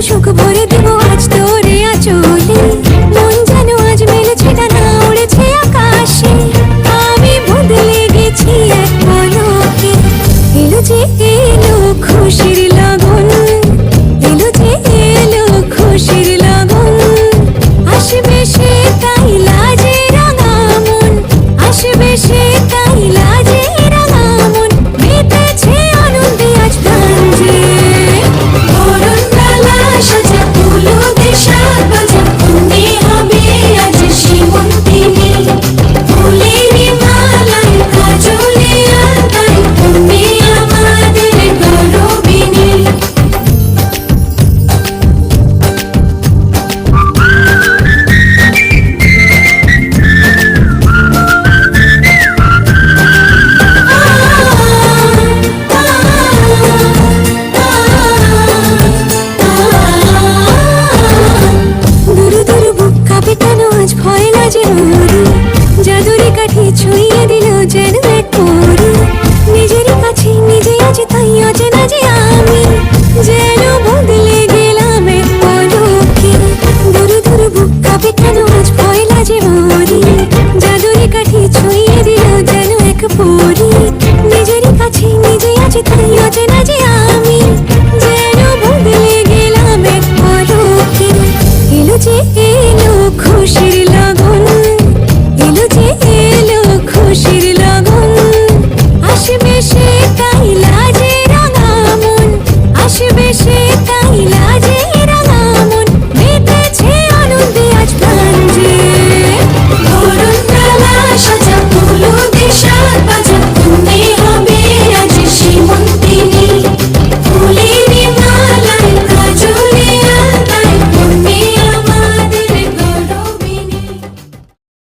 সুখ ভরে দেব আজ তোরে আঁচলে। মন যেন আজ মেলেছে ডানা, উড়েছে আকাশে। আমি বদলে গেছি এক পলকে। এলো যে এলো খুশির লগন, এলো যে এলো খুশির লগন। আসবে সে তাই লাজে রাঙা মন, আসবে সে তাই লাজে রাঙা মন। মেতেছে আনন্দে আজ প্রাণ যে। বরণ ডালা সাজা হলুদে সাত বাজা, কনে হবে আজ সীমন্তিনী। ফুলের মালায় কাজলে আলতায়, কনে আমাদের গরবিনী। দুরু দুরু বুক কাঁপে কেন আজ ভয় লাজে মরি। জাদুরি কাঠি ছুঁয়ে দিল যেন এক পরি। নিজেরই কাছে নিজে আজ তাই অচেনা যে আমি, যেন বদলে গেলাম এক পলকে। দুরু দুরু বুক কাঁপে কেন আজ ভয় লাজে মরি। জাদুরি কাঠি ছুঁয়ে দিল যেন এক পরি।